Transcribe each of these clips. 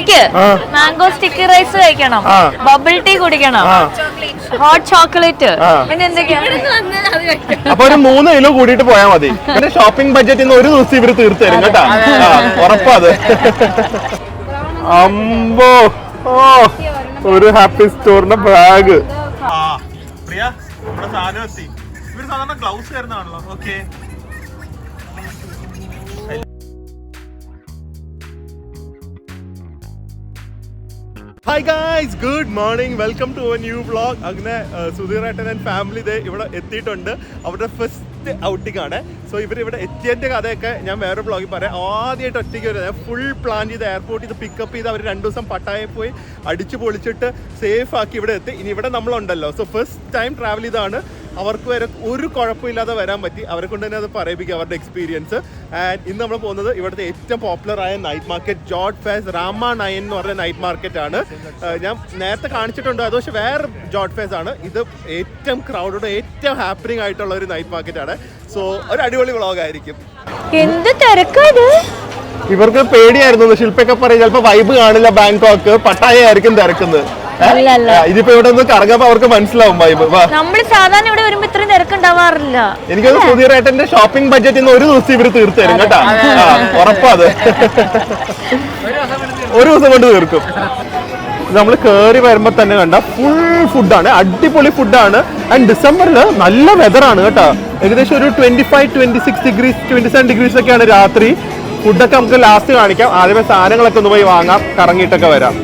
ഉച്ചക്ക് mango sticky rice കഴിക്കണം, bubble tea കുടിക്കണം, ഹോട്ട് ചോക്ലേറ്റ്, പിന്നെ എന്തൊക്കെയാണ്. അപ്പൊ ഒരു 3 കിലോ കൂടിയിട്ട് പോയാൽ മതി. പിന്നെ ഷോപ്പിംഗ് ബഡ്ജറ്റിൽ ഒരു ദിവസം ഇവര് തീർത്തു തരും കേട്ടാ, ഉറപ്പാത്. അമ്പോ, ഓ ഒരു ഹാപ്പി സ്റ്റോറിന്റെ ബാഗ്. പ്രിയ നമ്മുടെ സാധനം എത്തി. ഇവര് സാധാരണ ഗ്ലൗസ് തരുന്നതാണല്ലോ. Okay, hi guys, good morning, welcome to a new vlog. അങ്ങനെ സുധീറേട്ടൻ ആൻഡ് ഫാമിലി ദേ ഇവിടെ എത്തിയിട്ടുണ്ട്. അവരുടെ ഫസ്റ്റ് ഔട്ടിംഗ് ആണ്. സോ ഇവരിവിടെ എത്തിയതിൻ്റെ കഥയൊക്കെ ഞാൻ വേറെ വ്ളോഗിൽ പറയാം. ആദ്യമായിട്ട് ഒറ്റയ്ക്ക് വരുന്നത്, ഫുൾ പ്ലാൻ ചെയ്ത് എയർപോർട്ടിൽ ഇത് പിക്കപ്പ് ചെയ്ത് അവർ 2 ദിവസം പട്ടായയിൽ പോയി അടിച്ചു പൊളിച്ചിട്ട് സേഫ് ആക്കി ഇവിടെ എത്തി. ഇനി ഇവിടെ നമ്മളുണ്ടല്ലോ. സോ ഫസ്റ്റ് ടൈം ട്രാവൽ ചെയ്താണ്. അവർക്ക് വരെ ഒരു കുഴപ്പമില്ലാതെ വരാൻ പറ്റി. അവരെ കൊണ്ട് തന്നെ അത് പറയിപ്പിക്കുക, അവരുടെ എക്സ്പീരിയൻസ്. ആൻഡ് ഇന്ന് നമ്മൾ പോകുന്നത് ഇവിടുത്തെ ഏറ്റവും പോപ്പുലർ ആയ night market, George fairs Rama 9 എന്ന് പറഞ്ഞ നൈറ്റ് മാർക്കറ്റ് ആണ്. ഞാൻ നേരത്തെ കാണിച്ചിട്ടുണ്ട്, അത് പക്ഷേ വേറെ ജോർജ് ഫെയർസ് ആണ്. ഇത് ഏറ്റവും ക്രൗഡോട് ഏറ്റവും ഹാപ്പനിങ് ആയിട്ടുള്ള ഒരു നൈറ്റ് മാർക്കറ്റ് ആണ്. സോ ഒരു അടിപൊളി വ്ളോഗായിരിക്കും. എന്ത് തിരക്കാണ്. ഇവർക്ക് പേടിയായിരുന്നു, ശില്പൊക്കെ പറയും ചിലപ്പോൾ വൈബ് കാണില്ല, ബാങ്കോക്ക് പട്ടായ ആയിരിക്കും തിരക്കുന്നത്. ഇതിപ്പോ ഇവിടെ ഒന്ന് കറങ്ങുമ്പോ അവർക്ക് മനസ്സിലാവും വൈബ്. നമ്മള് സാധാരണ ഇവിടെ വരുമ്പോ ഇത്രയും തിരക്കുണ്ടാവാറില്ല. എനിക്കത് സുധീറേട്ടന്റെ ഷോപ്പിംഗ് ബഡ്ജറ്റിൽ ഒരു ദിവസം ഇവര് തീർത്തു തരും കേട്ടാ, ഉറപ്പാത്. ഒരു ദിവസം കൊണ്ട് തീർക്കും. നമ്മൾ കയറി വരുമ്പോ തന്നെ കണ്ട ഫുൾ ഫുഡാണ്, അടിപൊളി ഫുഡാണ്. ആൻഡ് ഡിസംബറിൽ നല്ല വെതറാണ് കേട്ടോ. ഏകദേശം ഒരു 25-26 ഡിഗ്രീസ് 27 ഡിഗ്രീസ് ഒക്കെയാണ് രാത്രി. ഫുഡൊക്കെ നമുക്ക് ലാസ്റ്റ് കാണിക്കാം. ആദ്യമേ സാധനങ്ങളൊക്കെ ഒന്ന് പോയി വാങ്ങാം, കറങ്ങിയിട്ടൊക്കെ വരാം.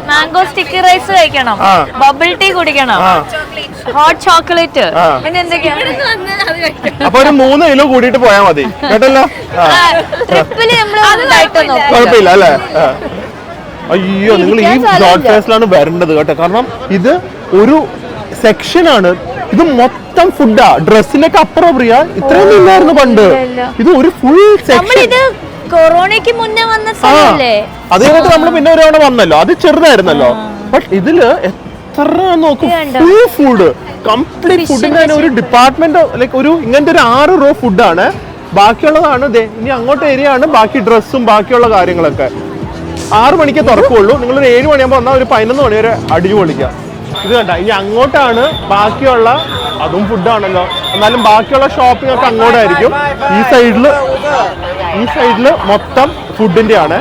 മാംഗോ സ്റ്റിക്കി റൈസ് കഴിക്കണം, ബബിൾ ടീ കുടിക്കണം, ഹോട്ട് ചോക്ലേറ്റ്, പിന്നെ എന്തൊക്കെയാണ്. അപ്പൊ ഒരു 3 കിലോ കൂടിയിട്ട് പോയാൽ മതി കേട്ടല്ലോ. ട്രിപ്പില് കുഴപ്പമില്ല അല്ലേ. അയ്യോ, നിങ്ങൾ ഈ ജോർജ് ഫെയർസിലാണ് വരേണ്ടത് കേട്ടോ. കാരണം ഇത് ഒരു സെക്ഷനാണ്, ഇത് മൊത്തം ഫുഡാ. ഡ്രസ്സിനൊക്കെ അപ്പുറം പ്രിയ ഇത്രയൊന്നും ഇല്ലായിരുന്നു പണ്ട്. ഇത് ഒരു ഫുൾ സെക്ഷൻ. കൊറോണയ്ക്ക് മുന്നേ വന്ന സ്ഥലമല്ലേ. അത് കഴിഞ്ഞിട്ട് നമ്മൾ പിന്നെ ഒരു തവണ വന്നല്ലോ, അത് ചെറുതായിരുന്നല്ലോ. ബട്ട് ഇതില് എത്ര നോക്കും, ഫുൾ ഫുഡ്, കംപ്ലീറ്റ് ഫുഡിന്റെ തന്നെ ഒരു ഡിപ്പാർട്ട്മെന്റ്. ലൈക്ക് ഒരു ഇങ്ങനത്തെ ഒരു 6 റോ ഫുഡാണ്. ബാക്കിയുള്ളതാണ് ഇനി അങ്ങോട്ട് ഏരിയ ആണ്, ബാക്കി ഡ്രസ്സും ബാക്കിയുള്ള കാര്യങ്ങളൊക്കെ. 6 മണിക്ക് തുറക്കുള്ളൂ. നിങ്ങളൊരു 7 മണിയാകുമ്പോൾ വന്നാൽ ഒരു 11 മണി വരെ അടിച്ചു പൊളിക്കാം. ഇത് കണ്ട, ഇനി അങ്ങോട്ടാണ് ബാക്കിയുള്ള, അതും ഫുഡാണല്ലോ, എന്നാലും ബാക്കിയുള്ള ഷോപ്പിംഗ് ഒക്കെ അങ്ങോട്ടായിരിക്കും. ഈ സൈഡില് മൊത്തം ഫുഡിന്റെ ആണ്.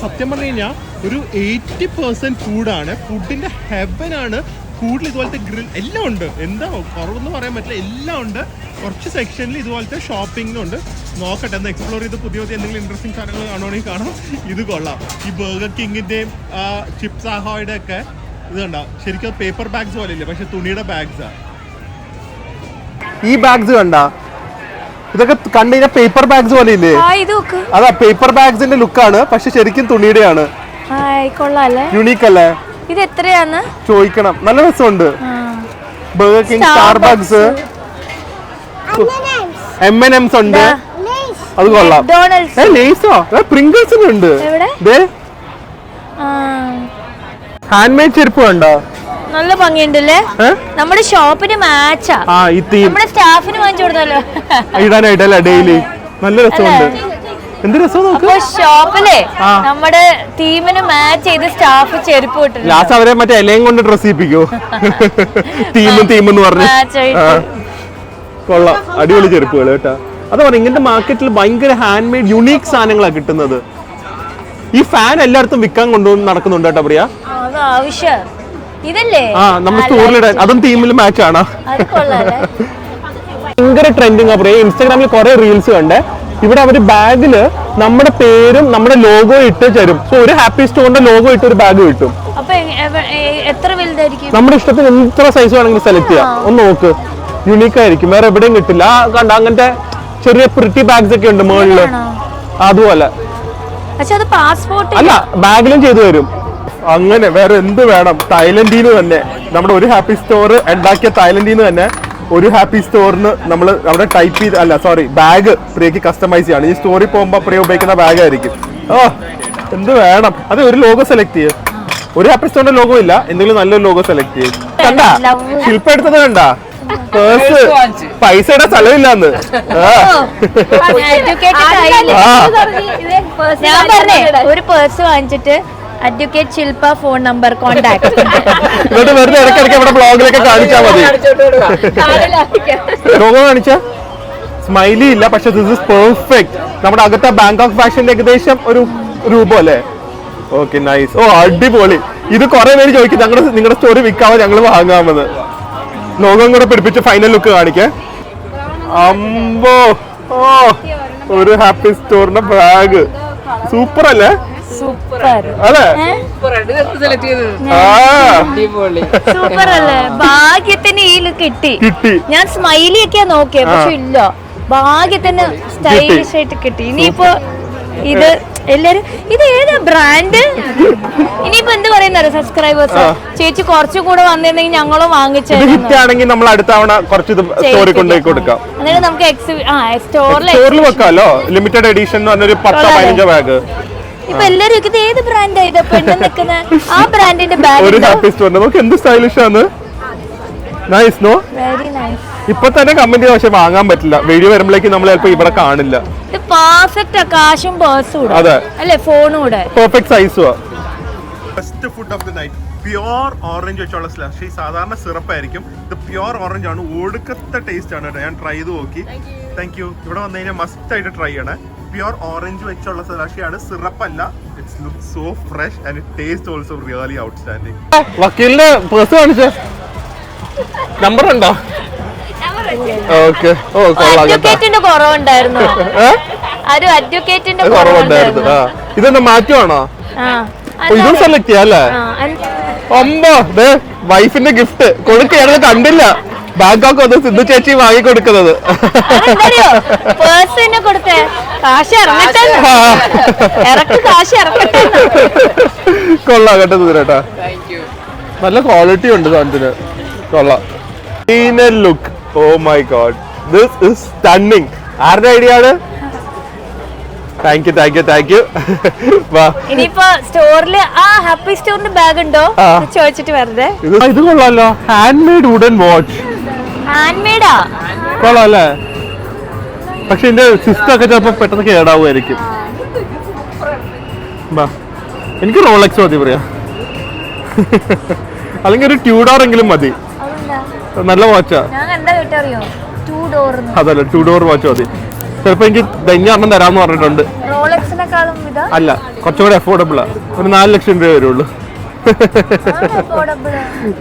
സത്യം പറഞ്ഞു കഴിഞ്ഞാൽ ഒരു 80% ഫുഡാണ്. ഫുഡിന്റെ ഹെവൻ ആണ്. ഫുഡിൽ ഇതുപോലത്തെ ഗ്രിൽ എല്ലാം ഉണ്ട്. എന്താ കുറവെന്ന് പറയാൻ പറ്റില്ല, എല്ലാം ഉണ്ട്. കുറച്ച് സെക്ഷനിൽ ഇതുപോലത്തെ ഷോപ്പിംഗുണ്ട്. നോക്കട്ടെ, ഒന്ന് എക്സ്പ്ലോർ ചെയ്ത് പുതിയ എന്തെങ്കിലും ഇൻട്രസ്റ്റിംഗ് സാധനങ്ങൾ കാണുവാണെങ്കിൽ കാണാം. ഇത് കൊള്ളാം. ഈ ബർഗർ കിങ്ങിന്റെയും ചിപ്സ് ആഹോയുടെ ഒക്കെ ഇത് കണ്ടോ, ശരിക്കും പേപ്പർ ബാഗ്സ് പോലെ ഇല്ല, പക്ഷെ തുണിയുടെ ബാഗ്സാ. ഈ ബാഗ്സ് കണ്ട, ഇതൊക്കെ കണ്ടു കഴിഞ്ഞാൽ പേപ്പർ ബാഗ്സ് പോലെ ഇല്ലേ. അതാ പേപ്പർ ബാഗ്സിന്റെ ലുക്കാണ്, പക്ഷെ ശരിക്കും തുണിയുടെയാണ്. യുണീക്ക് അല്ലേ. ഇത് എത്രയാണ് ചോദിക്കണം. നല്ല രസമുണ്ട്. ബർഗർ കിങ്, സ്റ്റാർബക്സ്, M&M's ഉണ്ട്. അത് കൊള്ളാം. ലേസോ, പ്രിംഗിൾസിന് ഉണ്ട്. ഹാൻഡ് മെയ്ഡ് ചെരുപ്പ് കണ്ടോ, നല്ല ഭംഗിയുണ്ടല്ലേ. നമ്മുടെ ഷോപ്പിന് മാച്ചാ. നമ്മുടെ സ്റ്റാഫിന് വാങ്ങിച്ചു കൊടുത്തല്ലോ ഇടാനായിട്ടല്ലേ ഡെയിലി. നല്ല രസമുണ്ട്. എന്ത് രസം നോക്ക്. ഷോപ്പിലെ നമ്മുടെ ടീമിന് മാച്ച് ചെയ്ത് സ്റ്റാഫ് ചെരുപ്പ് കിട്ടും. ലാസ്റ്റ് അവരെ മറ്റേ ഇലയും കൊണ്ട് ഡ്രസ് ചെയ്യിപ്പിക്കോ, ടീം എന്ന് പറഞ്ഞു. കൊള്ളാം, അടിപൊളി ചെരുപ്പുകൾ കേട്ടാ. അതാ പറഞ്ഞ, ഇങ്ങനത്തെ മാർക്കറ്റിൽ ഭയങ്കര ഹാൻഡ് മെയ്ഡ് യുണീക്ക് സാധനങ്ങളാണ് കിട്ടുന്നത്. ഈ ഫാൻ എല്ലായിടത്തും വിൽക്കാൻ കൊണ്ടുവന്ന് നടക്കുന്നുണ്ട് കേട്ടോ പ്രിയ. നമ്മുടെ സ്റ്റോറിലിടാൻ, അതും ടീമിൽ മാച്ച് ആണ്. ഭയങ്കര ട്രെൻഡിങ് ആ പ്രിയ. ഇൻസ്റ്റാഗ്രാമിൽ കുറെ റീൽസ് കണ്ടേ. ഇവിടെ അവര് ബാഗില് നമ്മുടെ പേരും നമ്മുടെ ലോഗോ ഇട്ട് തരും. സോ ഒരു ഹാപ്പി സ്റ്റോറിന്റെ ലോഗോ ഇട്ട് ഒരു ബാഗ് കിട്ടും. നമ്മുടെ ഇഷ്ടത്തിന് എത്ര സൈസ് വേണമെങ്കിലും സെലക്ട് ചെയ്യാം. ഒന്ന് നോക്ക്, യുണീക്ക് ആയിരിക്കും, വേറെ എവിടെയും കിട്ടില്ല. കണ്ട, അങ്ങനത്തെ ചെറിയ പ്രിറ്റി ബാഗ്സ് ഒക്കെ ഉണ്ട് മുകളില്. അതുപോലെ അല്ല, ബാഗിലും ചെയ്തു തരും. അങ്ങനെ വേറെ എന്ത് വേണം. തായ്ലൻഡിൽ നിന്ന് തന്നെ നമ്മുടെ ഒരു ഹാപ്പി സ്റ്റോർ ഉണ്ടാക്കിയ തായ്ലൻഡിൽ നിന്ന് തന്നെ ഒരു ഹാപ്പി സ്റ്റോറിന് നമ്മൾ അവിടെ ടൈപ്പ് ചെയ്ത്, അല്ല സോറി, ബാഗ് പ്രിയക്ക് കസ്റ്റമൈസ് ചെയ്യാണ്. ഈ സ്റ്റോറിൽ പോകുമ്പോൾ പ്രിയ ഉപയോഗിക്കുന്ന ബാഗ് ആയിരിക്കും. എന്ത് വേണം. അത് ഒരു ലോഗോ സെലക്ട് ചെയ്യും. ഒരു ഹാപ്പി സ്റ്റോറിന്റെ ലോഗോ ഇല്ല, എന്തെങ്കിലും നല്ലൊരു ലോഗോ സെലക്ട് ചെയ്യും. കണ്ടാ, ശില്പ എടുത്തത് കണ്ടാ, പേഴ്സ് പൈസയുടെ സ്ഥലമില്ലാന്ന്. ഞാൻ പറഞ്ഞേ ഒരു പേഴ്സ് വാങ്ങിച്ചിട്ട് അഡ്വക്കേറ്റ് ശില്പ ഫോൺ നമ്പർ കോണ്ടാക്ട് എന്നിട്ട് വെറുതെ ഇടയ്ക്കിടയ്ക്ക് ഇവിടെ ബ്ലോഗിലൊക്കെ കാണിച്ചാൽ മതി. ലോഗോ കാണിച്ച സ്മൈലി ഇല്ല, പക്ഷെ ദിസ് ഇസ് പെർഫെക്റ്റ്. നമ്മുടെ അകത്തെ ബാങ്കോക്ക് ഫാഷന്റെ ഏകദേശം ഒരു രൂപം അല്ലേ? Okay, nice. ഓ, അടിപൊളി. ഇത് കുറെ പേര് ചോദിക്കും നിങ്ങളുടെ സ്റ്റോറി വിൽക്കാമോ, ഞങ്ങൾ വാങ്ങാമെന്ന്. ലോഗോ കൂടെ പിടിപ്പിച്ച് ഫൈനൽ ലുക്ക് കാണിക്കേ. അമ്പോ, ഓ, ഒരു ഹാപ്പി സ്റ്റോറിന്റെ ബാഗ് സൂപ്പർ അല്ലേ? സൂപ്പർ അല്ലേ? സൂപ്പർ അല്ലേ? ഭാഗ്യത്തിന് ഈ ലുക്ക് കിട്ടി. ഞാൻ സ്മൈലി ഒക്കെ നോക്കിയ, പക്ഷെ ഇല്ല, ഭാഗ്യത്തിന് സ്റ്റൈലിഷ് ആയിട്ട് കിട്ടി. ഇനിയിപ്പോ ഇത് എല്ലാരും ഇത് ഏതാ ബ്രാൻഡ്? ഇനിയിപ്പോ എന്ത് പറയുന്ന സബ്സ്ക്രൈബേഴ്സ്, ചേച്ചി കുറച്ചുകൂടെ വന്നിരുന്നെങ്കിൽ ഞങ്ങളും വാങ്ങിച്ചാണെങ്കിൽ നമ്മൾ അടുത്ത തവണ കുറച്ച് സ്റ്റോറി കൊണ്ടുപോയി കൊടുക്കാം. എന്നിട്ട് നമുക്ക് സ്റ്റോറിൽ വെക്കാമല്ലോ. ലിമിറ്റഡ് എഡിഷൻ എന്ന് പറഞ്ഞൊരു 10-15 ബാഗ്. ഇപ്പൊ എല്ലാരും ഇത് ഏത് ബ്രാൻഡാ ഇത് പെണ്ണ് നിൽക്കുന്ന ആ ബ്രാൻഡിന്റെ ബാഗ്? ഒരു ഹാപ്പി സ്റ്റോർ നമുക്ക് എന്ത് സ്റ്റൈലിഷ് ആണ്. Nice, no? Very nice. ഇപ്പൊ തന്നെ കമന്റ് ചെയ്ത, പക്ഷെ വാങ്ങാൻ പറ്റില്ല. വീഡിയോ വരുമ്പോഴേക്ക് നമ്മൾ ചിലപ്പോ ഇവിടെ കാണില്ല. ഇത് പെർഫെക്റ്റ് കാശും പേഴ്സും അതെ അല്ലേ, ഫോണും കൂടെ പെർഫെക്റ്റ് സൈസും. First food of the night pure orange വെച്ചുള്ള സ്ലഷി. സാധാരണ സിറപ്പ് ആയിരിക്കും, ഇത് പ്യുവർ ഓറഞ്ച് ആണ്. ഒടുക്കത്തെ ടേസ്റ്റ് ആണ് കേട്ടോ. ഞാൻ ട്രൈ ചെയ്ത് നോക്കി. Thank you. ഇവിടെ വന്നു കഴിഞ്ഞാൽ മസ്റ്റ് ആയിട്ട് ട്രൈ ചെയ്യണേ. പ്യുവർ ഓറഞ്ച് വെച്ചുള്ള സ്ലഷിയാണ്, സിറപ്പ് അല്ല. It's look so fresh and it taste also really outstanding. വക്കീലിന്റെ പേഴ്സ് കാണിച്ചേ, നമ്പർ ഉണ്ടോ? ഓക്കെ. ഓ, അഡ്വക്കേറ്റിന്റെ കുറവുണ്ടായിരുന്നു. അഡ്വക്കേറ്റിന്റെ കുറവുണ്ടായിരുന്നു. ഇതെന്താ മാറ്റുവാണോ? ഇതും സെലക്ട് ചെയ്യാം അല്ലേ? അമ്പോ, വൈഫിന്റെ ഗിഫ്റ്റ് കൊടുക്കുകയാണെന്ന് കണ്ടില്ല. ബാങ്കോക്ക് വന്ന് സിന്ധു ചേച്ചി വാങ്ങി കൊടുക്കുന്നത്. കൊള്ളാം കേട്ടോ സുധീരേട്ടാ, നല്ല ക്വാളിറ്റി ഉണ്ട് സാധനത്തിന്. കൊള്ളാം. Final look. Oh my god, this is stunning. ആരുടെ ഐഡിയ ആണ്? Thank you, thank you, thank you. ഇനിയിപ്പോ സ്റ്റോറില് ആ ഹാപ്പി സ്റ്റോറിന്റെ ബാഗ് ഉണ്ടോ ചോദിച്ചിട്ട് വെറുതെ. ഇത് കൊള്ളാലോ, hand made wooden watch. Hand മെയ്ഡാ? കൊള്ളാം അല്ലേ? പക്ഷെ എന്റെ സിസ്റ്റം ഒക്കെ ചിലപ്പോ പെട്ടെന്ന് കേടാവുമായിരിക്കും. എനിക്ക് റോളക്സ് മതി പറയാ, അല്ലെങ്കിൽ ഒരു ട്യൂഡോർ എങ്കിലും മതി. നല്ല വാച്ചാ. അതല്ല, 2 ഡോർ വാച്ച് മതി. ചിലപ്പോ എനിക്ക് ധന്യാണ്ണം തരാന്ന് പറഞ്ഞിട്ടുണ്ട്. അല്ല, കുറച്ചുകൂടെ അഫോർഡബിളാ. ഒരു 4 ലക്ഷം രൂപ വരുള്ളൂ.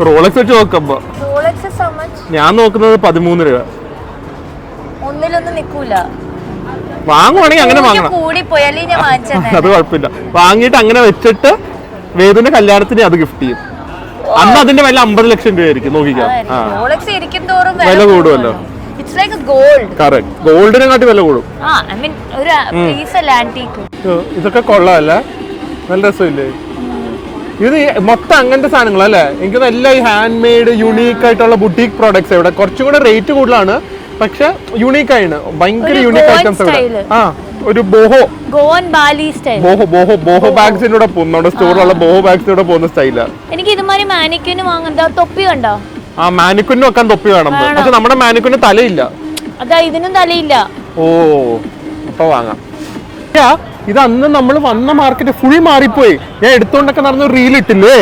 റോളക്സ് വെച്ച് നോക്കുമ്പോ ഞാൻ നോക്കുന്നത് 13 രൂപ. വാങ്ങുവാണെങ്കിൽ അങ്ങനെ വാങ്ങണം, അത് കുഴപ്പമില്ല. വാങ്ങിയിട്ട് അങ്ങനെ വെച്ചിട്ട് വേദുവിന്റെ കല്യാണത്തിന് അത് ഗിഫ്റ്റ് ചെയ്യും. അന്ന് അതിന്റെ വില 50 ലക്ഷം രൂപയായിരിക്കും. നോക്കിക്കാം, വില കൂടുമല്ലോ. ഗോൾഡിനെക്കാട്ടി വില കൂടും. ഇതൊക്കെ കൊള്ളാമല്ലേ? നല്ല രസമില്ലേ? ഇത് മൊത്തം അങ്ങനത്തെ സാധനങ്ങളല്ലേ? എനിക്ക് എല്ലാം ഈ ഹാൻഡ് മെയ്ഡ് യുണീക്ക് ആയിട്ടുള്ള ബുട്ടീക് പ്രോഡക്ട്സ്. ഇവിടെ കുറച്ചും കൂടെ റേറ്റ് കൂടുതലാണ്, പക്ഷെ യുണീക്ക് ആണ്. ഭയങ്കര യുണീക്ക് ഐറ്റംസ് ഇവിടെ. ആ, ഒരു ബോഹോ ബാഗ്സിന്റെ കൂടെ പോകും. നമ്മുടെ സ്റ്റോറിലുള്ള ബോഹോ ബാഗ്സിന്റെ പോകുന്ന സ്റ്റൈലാ. എനിക്ക് ഇതുമാതിരി മാനിക്യൂന് വാങ്ങുന്ന തൊപ്പി കണ്ടോ? ആ, മാനിക്യൂന് വെക്കാൻ തൊപ്പി വേണം. പക്ഷെ നമ്മുടെ മാനിക്യൂന് തലയില്ല. അതാ, ഇതിനും തലയില്ല. ഓ, അപ്പൊ വാങ്ങാം. ഇത് അന്ന് നമ്മൾ വന്ന മാർക്കറ്റ് ഫുൾ മാറിപ്പോയി. ഞാൻ എടുത്തോണ്ടൊക്കെ നടന്ന റീൽ ഇട്ടില്ലേ,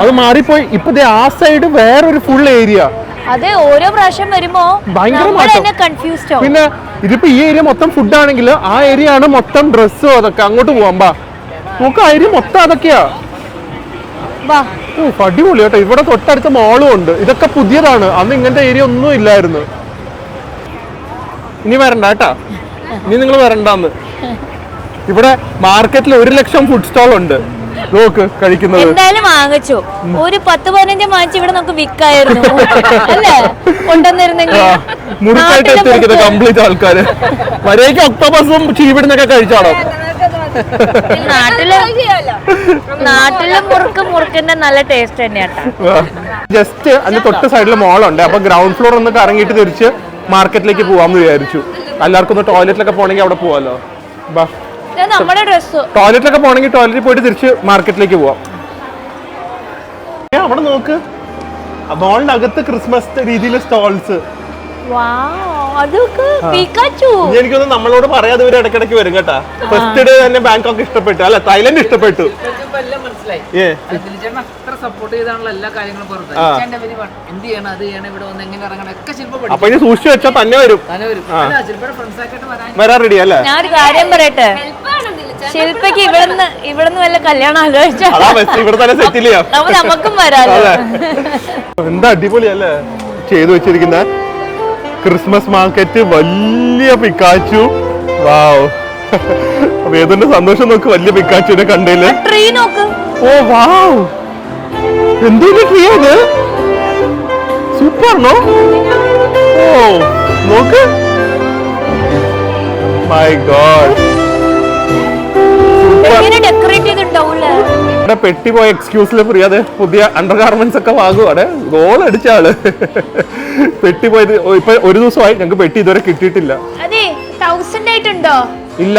അത് മാറിപ്പോയി. ഇപ്പൊ ആ സൈഡ് വേറൊരു ഫുൾ ഏരിയ. അതെ, ഓരോ പ്രാവശ്യം വരുമ്പോ ഭയങ്കര മാറ്റം. പിന്നെ ഇതിപ്പോ ഈ ഏരിയ മൊത്തം ഫുഡ് ആണെങ്കിൽ ആ ഏരിയ ആണ് മൊത്തം ഡ്രസ്സും അതൊക്കെ. അങ്ങോട്ട് പോവാം, ബാ. നമുക്ക് ആ ഏരിയ മൊത്തം അതൊക്കെയാ. ഓ, അടിപൊളി കേട്ടോ. ഇവിടെ തൊട്ടടുത്ത മോളും ഉണ്ട്. ഇതൊക്കെ പുതിയതാണ്, അന്ന് ഇങ്ങനത്തെ ഏരിയ ഒന്നും ഇല്ലായിരുന്നു. ഇനി വരണ്ട കേട്ടാ, ഇനി നിങ്ങൾ വരണ്ടാന്ന്. ഇവിടെ മാർക്കറ്റിൽ 1 ലക്ഷം ഫുഡ് സ്റ്റോൾ ഉണ്ട്. നോക്ക്, കഴിക്കുന്നത്. എന്തായാലും വാങ്ങിച്ചു. ഒരു 10-15 വാങ്ങിച്ച് ഇവിടെ നമുക്ക് വിൽക്കായിരുന്നു അല്ലേ? കൊണ്ടുവന്നിരുന്നെങ്കിൽ മുറുക്കായിട്ട് എത്തിയിരിക്കുന്നത് കംപ്ലീറ്റ് ആൾക്കാര്. വരേക്ക് ഒക്ടോബസും ചീവിടുന്നൊക്കെ കഴിച്ചാണോ? നാട്ടിലെ മുറുക്കിന്റെ നല്ല ടേസ്റ്റ് തന്നെയാട്ടാ. ജസ്റ്റ് അതിന്റെ തൊട്ട് സൈഡിൽ മോളുണ്ട്. അപ്പൊ ഗ്രൗണ്ട് ഫ്ലോർ ഒന്ന് കറങ്ങിയിട്ട് തിരിച്ച് മാർക്കറ്റിലേക്ക് പോവാന്ന് വിചാരിച്ചു. എല്ലാവർക്കും ഒന്ന് ടോയ്ലറ്റിലൊക്കെ പോകണമെങ്കിൽ അവിടെ പോവാലോ. ബാ, ടോയ്ലറ്റിലൊക്കെ പോകണമെങ്കിൽ ടോയ്ലറ്റിൽ പോയിട്ട് തിരിച്ച് മാർക്കറ്റിലേക്ക് പോവാം. അവിടെ നോക്ക്, മോളിന്റെ അകത്ത് ക്രിസ്മസ് രീതിയിലെ സ്റ്റോൾസ്. അതൊക്കെ പിക്കാച്ചു. എനിക്കൊന്നും നമ്മളോട് പറയാതെ ഇവര് ഇടയ്ക്കിടയ്ക്ക് വരും കേട്ടാ. ഫസ്റ്റ് ഡേ തന്നെ ബാങ്കോക്ക് ഇഷ്ടപ്പെട്ടു, അല്ല തായ്ലൻഡ് ഇഷ്ടപ്പെട്ടു. അപ്പൊ ഇനി സൂക്ഷിച്ചു വെച്ചാ തന്നെ വരും. വരാൻ റെഡി അല്ലേ? ഞാനൊരു കാര്യം പറയട്ടെ, ശില്പയ്ക്ക് ഇവിടുന്ന് വല്ല കല്യാണം ആലോചിച്ചാ ഇവിടെ തന്നെ സെറ്റിൽ ചെയ്യാം, നമുക്കും വരാല്ലോ. എന്താ അടിപൊളിയല്ലേ ചെയ്തു വെച്ചിരിക്കുന്ന ക്രിസ്മസ് മാർക്കറ്റ്. വലിയ പിക്കാച്ചു. വാവ്, വേദന്റെ സന്തോഷം നോക്ക്, വലിയ പിക്കാച്ചുവിനെ കണ്ടേല്. ട്രീ നോക്ക്. ഓ വാവ്, എന്തൊരു ട്രീ ആണ്, സൂപ്പർ. ഓ നോക്ക്, മൈ ഗോഡ്, ഡെക്കറേറ്റ് ചെയ്തിട്ടുണ്ടാവൂല്ലേ. ഇവിടെ പെട്ടി പോയ എക്സ്ക്യൂസിൽ ഫ്രീ. അതെ, പുതിയ അണ്ടർ ഗാർമെന്റ്സ് ഒക്കെ വാങ്ങുവാണ്. ഗോൾ അടിച്ച ആള്. പെട്ടി പോയത് ഇപ്പൊ ഒരു ദിവസമായി, ഞങ്ങൾക്ക് പെട്ടി ഇതുവരെ കിട്ടിയിട്ടില്ല. അതെ, 1000 ആയിട്ടുണ്ടോ? ഇല്ല,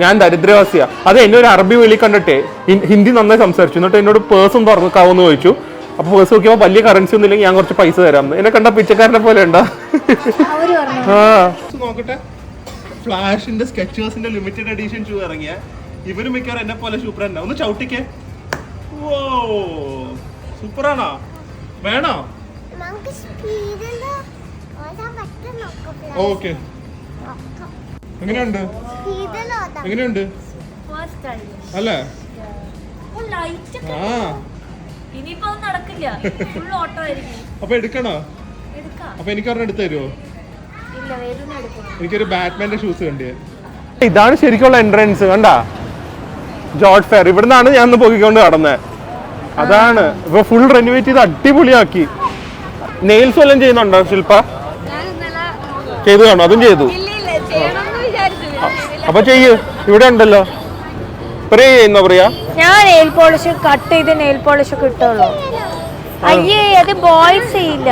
ഞാൻ ദരിദ്രവാസിയാ. അത് എന്നെ ഒരു അറബി വിളി കണ്ടിട്ടേ ഹിന്ദി നന്നായി സംസാരിച്ചു. എന്നിട്ട് എന്നോട് പേഴ്സും തുറക്കാവെന്ന് ചോദിച്ചു. അപ്പൊ പേഴ്സ് നോക്കിയപ്പോ വലിയ കറൻസി ഒന്നും ഇല്ലെങ്കിൽ ഞാൻ കുറച്ച് പൈസ തരാം. എന്നെ കണ്ട പിച്ചക്കാരനെ പോലെ ഉണ്ടാ. നോക്കട്ടെ, ഫ്ലാഷിന്റെ സ്കെച്ചേഴ്സിന്റെ ലിമിറ്റഡ് എഡിഷൻ ഷൂ ഇറങ്ങിയ. ഇവര് മിക്കവാറും എന്നെ പോലെ സൂപ്പർ തന്നെ. ഒന്ന് ചവിട്ടിക്കേ. ഓ സൂപ്പറാണോ? വേണോ? ഓക്കെ, എങ്ങനെയുണ്ട്? എങ്ങനെയുണ്ട് അല്ലേ? അപ്പൊ എടുക്കണോ? അപ്പൊ എനിക്കൊരെണ്ണം എടുത്തു തരുമോ? എനിക്കൊരു ബാറ്റ്മാന്റെ ഷൂസ് കണ്ടേ. ഇതാണ് ശരിക്കുള്ള എൻട്രൻസ്. കണ്ടാ, ജോർജ് ഫെയർ. ഇവിടുന്നാണ് ഞാൻ പോയിക്കൊണ്ട് കടന്നത്. അതാണ് ഇപ്പൊ ഫുൾ റെനോവേറ്റ് ചെയ്ത് അടിപൊളിയാക്കി. നെയിൽസ് വല്ലതും ചെയ്യുന്നുണ്ടോ ശില്പ? ചെയ്തു കാണോ? അതും ചെയ്തു. അപ്പൊ ചെയ്യൂ, ഇവിടെ ഉണ്ടല്ലോ. പ്രിയ ചെയ്യുന്നോ? പ്രിയ, ഞാൻ നെയിൽ പോളിഷ് കട്ട് ചെയ്ത് നെയിൽ പോളിഷ് കിട്ടുള്ളൂ. അയ്യേ, അത് ബോയ്സ് ചെയ്യില്ല.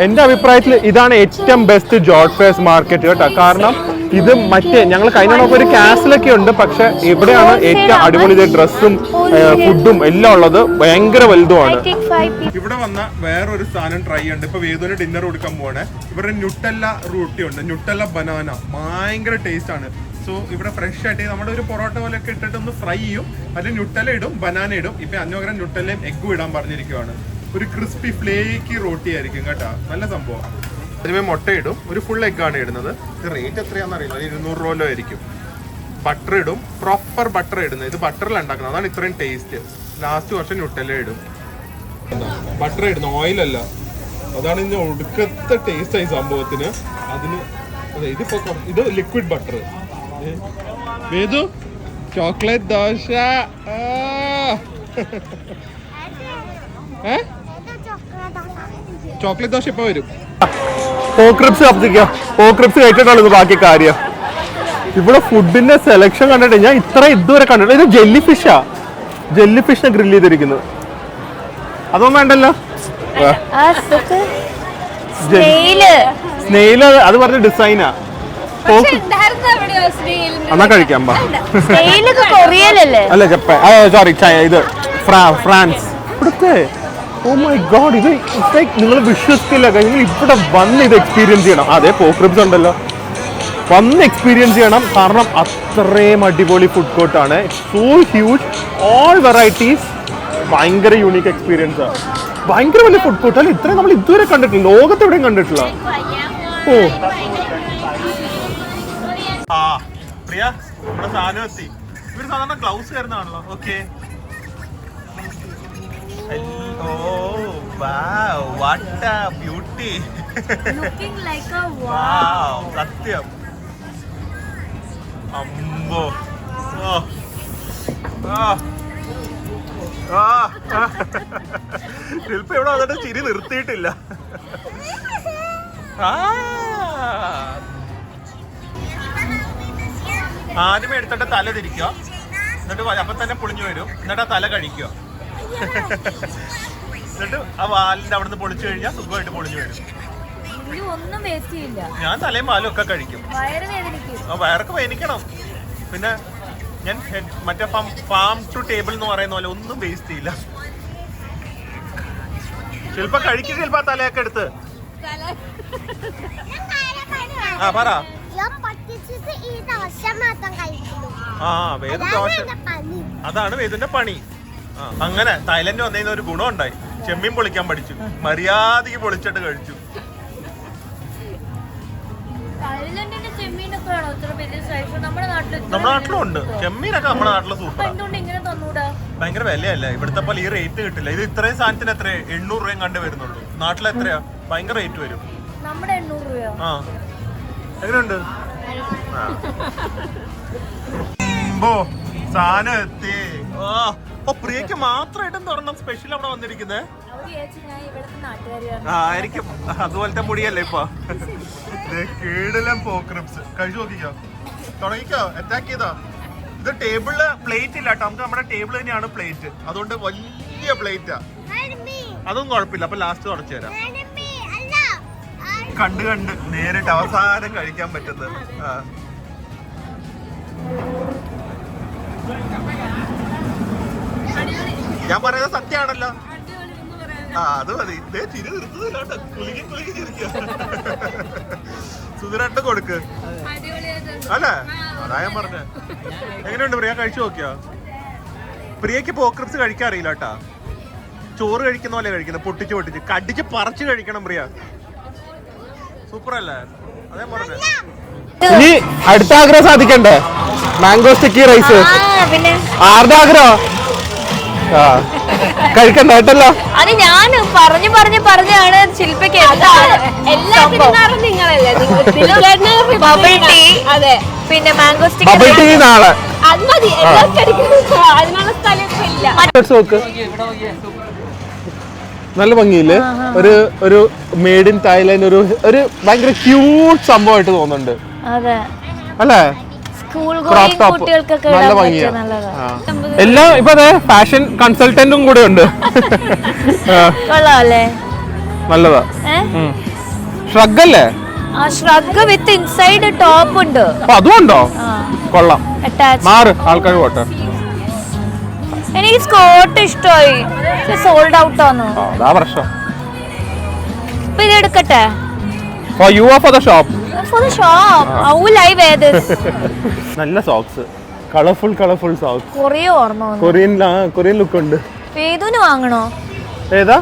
എന്റെ അഭിപ്രായത്തിൽ ഇതാണ് ഏറ്റവും ബെസ്റ്റ് ജോർജ് ഫെയർസ് മാർക്കറ്റ് കേട്ടോ. കാരണം ഇത് മറ്റേ ഞങ്ങൾ കഴിഞ്ഞ ഒരു കാസിലൊക്കെ ഉണ്ട്, പക്ഷെ ഇവിടെയാണ് ഏറ്റവും അടിപൊളി. ഡ്രസ്സും ഫുഡും എല്ലാം ഉള്ളത്, ഭയങ്കര വലുതുമാണ്. ഇവിടെ വന്ന വേറൊരു സാധനം ട്രൈ ഉണ്ട്. ഇപ്പൊ വേദുവിന് ഡിന്നർ കൊടുക്കാൻ പോവാണ്. ഇവരുടെ ന്യൂട്ടല്ല റൂട്ടി ഉണ്ട്, ന്യൂട്ടല്ല ബനാന, ഭയങ്കര ടേസ്റ്റ് ആണ്. സോ ഇവിടെ ഫ്രഷ് ആയിട്ട് നമ്മുടെ ഒരു പൊറോട്ട പോലെ ഒക്കെ ഇട്ടിട്ട് ഒന്ന് ഫ്രൈ ചെയ്യും. അതിൽ ന്യൂട്ടല്ല ഇടും, ബനാന ഇടും. ഇപ്പൊ അന്നോഗ്രം ന്യൂട്ടല്ലയും എഗ്ഗും ഇടാൻ പറഞ്ഞിരിക്കുവാണ്. ഒരു ക്രിസ്പി ഫ്ലേക്കി റോട്ടി ആയിരിക്കും കേട്ടോ, നല്ല സംഭവം. അതിന് മുട്ട ഇടും, ഒരു ഫുൾ എഗ്ഗാണ് ഇടുന്നത്. ഇത് റേറ്റ് എത്രയാണെന്ന് അറിയില്ല, 200 രൂപ ആയിരിക്കും. ബട്ടർ ഇടും, പ്രോപ്പർ ബട്ടർ ഇടുന്നത്. ഇത് ബട്ടറിലാണ് ഉണ്ടാക്കുന്നത്, അതാണ് ഇത്രയും ടേസ്റ്റ്. ലാസ്റ്റ് വർഷം ന്യൂട്ടല്ല ഇടും, ബട്ടർ ഇടുന്നു, ഓയിലല്ല. അതാണ് ഇതിന്റെ ഒടുക്കത്തെ ടേസ്റ്റ് ആയി സംഭവത്തിന്. അതിന് അതെ, ഇത് liquid butter. Vedu, chocolate dosa. Chocolate dosa ഇപ്പൊ വരും. പോക്രിപ്സ് കഴിച്ചിട്ടുള്ളത് ബാക്കി കാര്യം. ഇവിടെ ഫുഡിന്റെ സെലക്ഷൻ കണ്ടിട്ട് ഞാൻ ഇതുവരെ കണ്ടിട്ടില്ല. ഇത് ജെല്ലി ഫിഷാ, ജെല്ലി ഫിഷിനെ ഗ്രില്ല് ചെയ്തിരിക്കുന്നത്. അതൊന്നും വേണ്ടല്ലോ. സ്നെയില് അത് പറഞ്ഞ ഡിസൈനാ. എന്നാ കഴിക്കാം. അല്ല ജപ്പാൻ, സോറി, ഇത് ഫ്രാൻസ്. ഇവിടുത്തെ ഓ മൈ ഗോഡ്, ഇത് നിങ്ങൾ വിശ്വസിക്കില്ല. നിങ്ങൾ ഇവിടെ വന്ന് ഇത് എക്സ്പീരിയൻസ് ചെയ്യണം. അതെ, പോക്രിബ്സ് ഉണ്ടല്ലോ, വന്ന് എക്സ്പീരിയൻസ് ചെയ്യണം. കാരണം അത്രയും അടിപൊളി ഫുഡ് കോർട്ടാണ്. സോ ഹ്യൂജ്, ഓൾ വെറൈറ്റീസ്, ഭയങ്കര യൂണീക്ക് എക്സ്പീരിയൻസ് ആണ്. ഭയങ്കര വലിയ ഫുഡ് കോർട്ട് അല്ല, ഇത്രയും നമ്മൾ ഇതുവരെ കണ്ടിട്ടില്ല, ലോകത്ത് എവിടെയും കണ്ടിട്ടില്ല. ഓ ആ പ്രിയ, നമ്മുടെ സാധനം എത്തി. ഇവര് സാധാരണ ഗ്ലൗസ് തരുന്നതാണല്ലോ. Okay, oh wow, what a beauty, looking like a wow, satyam, ambo, oh ശില്പ ഇവിടെ വന്നിട്ട് ചിരി നിർത്തിയിട്ടില്ല. ആദ്യമേ എടുത്തിട്ട് തല തിരിക്കുക, എന്നിട്ട് അപ്പൊ തന്നെ പൊളിഞ്ഞു വരും, എന്നിട്ട് ആ തല കഴിക്കുക. എന്നിട്ട് ആ വാലിന്റെ അവിടുന്ന് പൊളിച്ചു കഴിഞ്ഞാൽ സുഖമായിട്ട് പൊളിഞ്ഞു വരും. ഞാൻ തലയും വാലും ഒക്കെ കഴിക്കും. വയറൊക്കെ വേദനിക്കണം. പിന്നെ ഞാൻ മറ്റേ ഫാം ടു ടേബിൾ എന്ന് പറയുന്ന പോലെ ഒന്നും വേസ്റ്റ് ചെയ്യില്ല. ശില്പ കഴിക്കും. ശില്പ തലയൊക്കെ എടുത്ത് ആ പറ. വേദ ദോശ, അതാണ് വേദിന്റെ പണി. അങ്ങനെ തായ്ലൻഡ് വന്നതിന് ഒരു ഗുണം ഉണ്ടായി. ചെമ്മീൻ പൊളിക്കാൻ പഠിച്ചു, മര്യാദക്ക് പൊളിച്ചിട്ട് കഴിച്ചു. നമ്മുടെ നാട്ടിലും ഉണ്ട് ചെമ്മീനൊക്കെ. നമ്മുടെ നാട്ടില് സൂപ്പർ. ഭയങ്കര വിലയല്ലേ ഇവിടുത്തെ പോലെ ഈ റേറ്റ് കിട്ടില്ല. ഇത് ഇത്രയും സാധനത്തിന് എത്ര 800 രൂപയും കണ്ടേ വരുന്നുള്ളൂ. നാട്ടിലെത്രയാ? ഭയങ്കര റേറ്റ് വരും. ആ എങ്ങനെയുണ്ട്? സാധനം എത്തി. പ്രിയക്ക് മാത്രമായിട്ടും തുറന്ന സ്പെഷ്യൽ അവിടെ വന്നിരിക്കുന്നേ ആയിരിക്കും. അതുപോലത്തെ മുടിയല്ലേ ഇപ്പൊ. കേടെല്ലാം പോക്രിപ്സ് കഴിച്ചു നോക്കിക്കോ. തുടങ്ങിക്കോ. അറ്റാക്ക് ചെയ്തോ. ഇത് ടേബിളില് പ്ലേറ്റ് ഇല്ല കേട്ടോ. നമുക്ക് നമ്മുടെ ടേബിൾ തന്നെയാണ് പ്ലേറ്റ്. അതുകൊണ്ട് വലിയ പ്ലേറ്റാ. അതൊന്നും കുഴപ്പമില്ല. അപ്പൊ ലാസ്റ്റ് തുടച്ചു തരാം. കണ്ട് കണ്ട് നേരിട്ട് അവസാനം കഴിക്കാൻ പറ്റുന്നത്. ഞാൻ പറയുന്നത് സത്യമാണല്ലോ. അത് മതി. ചിരി നിർത്തുന്നില്ല. കുലുങ്ങി കുലുങ്ങി ചിരിക്കുക. സുധീരട്ട് കൊടുക്ക് അല്ലേ? അതാ ഞാൻ പറഞ്ഞ. എങ്ങനെയുണ്ട് പ്രിയ? കഴിച്ചു നോക്കിയോ? പ്രിയക്ക് പോക്രിപ്സ് കഴിക്കാൻ അറിയില്ല കേട്ടാ. ചോറ് കഴിക്കുന്ന പോലെ കഴിക്കുന്നത്. പൊട്ടിച്ച് പൊട്ടിച്ച് കടിച്ച് പറിച്ച് കഴിക്കണം പ്രിയ. സൂപ്പർ അല്ലേ? അതേ പറഞ്ഞ. ഇനി അടുത്ത ആഗ്രഹം സാധിക്കണ്ടേ? Mango sticky rice. ആരുടെ ആഗ്രഹം? കഴിക്കണ്ട കേട്ടല്ലോ. അത് ഞാൻ പറഞ്ഞാണ് ശില്പയ്ക്ക്. ബബിൾ ടീ, പിന്നെ മാംഗോ സ്റ്റിക്ക്. ബബിൾ ടീ നാളെ. നല്ല ഭംഗിയില്ലേ? ഒരു മെയ്ഡ് ഇൻ തായ്ലാൻഡ്. ഒരു ഭയങ്കര ക്യൂട്ട് സംഭവമായിട്ട് തോന്നുന്നുണ്ട് അല്ലേ? ക്രോപ്പ് ടോപ്പ് നല്ല ഭംഗിയാണ്. എല്ലാം ഇപ്പൊ അതെ ഫാഷൻ കൺസൾട്ടന്റും കൂടെ ഉണ്ട്. നല്ലതാ. ഷ്രഗ് അല്ലേ? ഷ്രഗ് വിത്ത് ഇൻസൈഡ് ടോപ്പ് ഉണ്ട്. അതും ഉണ്ടോ? കൊള്ളാം. മാറ് ആൾക്കാർ പോട്ടെ. എനിക്ക് സ്കേർട്ട് ഇഷ്ടമായി. സോൾഡ് ഔട്ട് ആണ്. അതാ പ്രശ്നം. ഇപ്പൊ ഇത് എടുക്കട്ടെ? For you or for the shop? For the shop. How will I wear this? നല്ല socks. Colourful socks. Korean look ഉണ്ട്. വേദുന് വാങ്ങണോ? ഏതാ?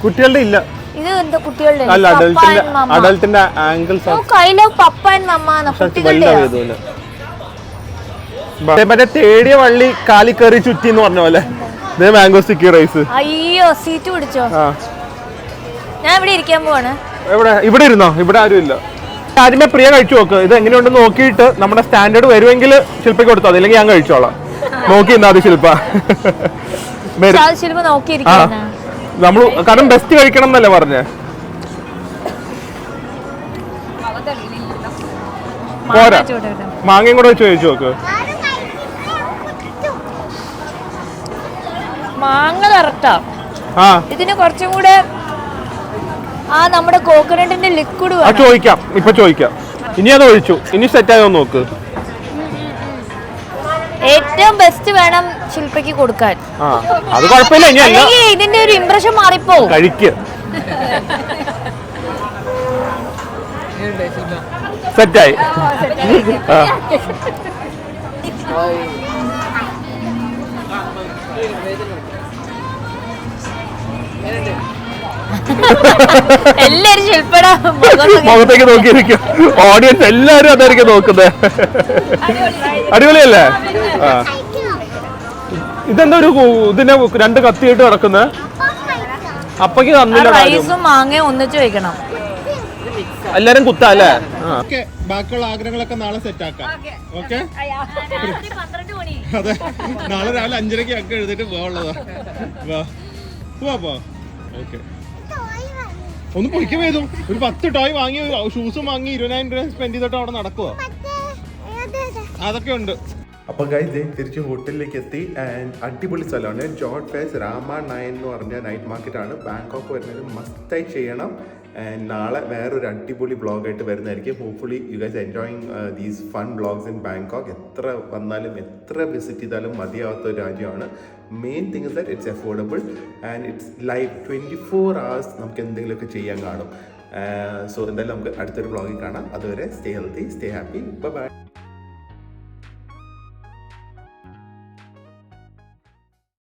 കുട്ടികളുടെ ഇല്ല. ഇത് എന്താ കുട്ടികളുടെ? അല്ല, അഡൽട്ടിന്റെ ankle socks. I love papa and mamma. കുട്ടികളുടെ മറ്റേ തേടിയ വള്ളി കാലി കയറി ചുറ്റി എന്ന് പറഞ്ഞ പോലെ. Mango sticky rice. അയ്യോ, സീറ്റ് പിടിച്ചോ? ഞാൻ ഇവിടെ ഇരിക്കാൻ പോവാണ്. ഇവിടെ ഇരുന്നോ? ഇവിടെ ആരും ഇല്ല. ആദ്യമേ പ്രിയ കഴിച്ചു നോക്ക്. ഇത് എങ്ങനെയുണ്ടെന്ന് നോക്കിയിട്ട് നമ്മുടെ സ്റ്റാൻഡേർഡ് വരുമെങ്കിൽ ശില്പയ്ക്ക് കൊടുത്താൽ മതി. അല്ലെങ്കിൽ ഞാൻ കഴിച്ചോളാം. നോക്കി ഇന്നാ മതി ശില്പ. നമ്മള് കാരണം ബെസ്റ്റ് കഴിക്കണം എന്നല്ലേ പറഞ്ഞേ? പോരാ, മാങ്ങയും കൂടെ വെച്ച് കഴിച്ചു നോക്ക്. മാങ്ങ കറക്റ്റാ. ഇതിന് കുറച്ചും കൂടെ നമ്മുടെ കോക്കനട്ടിന്റെ ലിക്വിഡ് ചോദിക്കാം. ഇപ്പൊ ചോദിക്കാം. ഇനി അത് ഒഴിച്ചു. ഇനി സെറ്റ് ആയോ നോക്ക്. ഏറ്റവും ബെസ്റ്റ് വേണം ശില്പയ്ക്ക് കൊടുക്കാൻ. അത് കുഴപ്പമില്ല. ഇനി ഇതിന്റെ ഒരു ഇംപ്രഷൻ മാറിപ്പോ. കഴിക്ക്. സെറ്റായി. എല്ലാരും ശില്പയുടെ മുഖത്തേക്ക് നോക്കിയിരിക്കും. ഓഡിയൻസ് എല്ലാരും അതായിരിക്കും നോക്കുന്നത്. അടിപൊളിയല്ലേ? ഇതെന്താ ഒരു ഇതിനെ 2 കത്തിയിട്ട് കിടക്കുന്നത്? അപ്പക്ക് തന്നില്ല. റൈസും മാങ്ങയും ഒന്നിച്ച് വെക്കണം. എല്ലാരും കുത്താ അല്ലേ? ബാക്കിയുള്ള ആഗ്രഹങ്ങളൊക്കെ നാളെ സെറ്റ് ആക്കാം. ഓക്കെ. അതെ, നാളെ രാവിലെ 5:30 ഒക്കെ എഴുതിട്ട് പോവാനുള്ളതാ. ഓക്കെ. ഒന്ന് പൊയ്ക്കാൻ വേദം. ഒരു 10 ടോയ് വാങ്ങി, ഷൂസും വാങ്ങി 20,000 രൂപ സ്പെൻഡ് ചെയ്തിട്ട് അവിടെ നടക്കുക. അതൊക്കെ ഉണ്ട്. അപ്പോൾ ഗൈസ് തിരിച്ച് ഹോട്ടലിലേക്ക് എത്തി. ആൻഡ് അടിപൊളി സ്ഥലമാണ്. ജോർഡ് ഫേസ് രാമ 9 എന്ന് പറഞ്ഞ നൈറ്റ് മാർക്കറ്റാണ്. ബാങ്കോക്ക് വരുന്നത് മസ്റ്റായി ചെയ്യണം. ആൻഡ് നാളെ വേറൊരു അടിപൊളി വ്ളോഗായിട്ട് വരുന്നതായിരിക്കും. Hopefully you guys enjoying these fun vlogs in Bangkok. എത്ര വന്നാലും എത്ര വിസിറ്റ് ചെയ്താലും മതിയാവാത്ത ഒരു രാജ്യമാണ്. Main thing is that it's affordable and it's live 24 hours നമുക്ക് എന്തെങ്കിലുമൊക്കെ ചെയ്യാൻ കാണും. സോ എന്തായാലും നമുക്ക് അടുത്തൊരു വ്ളോഗിൽ കാണാം. അതുവരെ stay healthy, stay happy, by.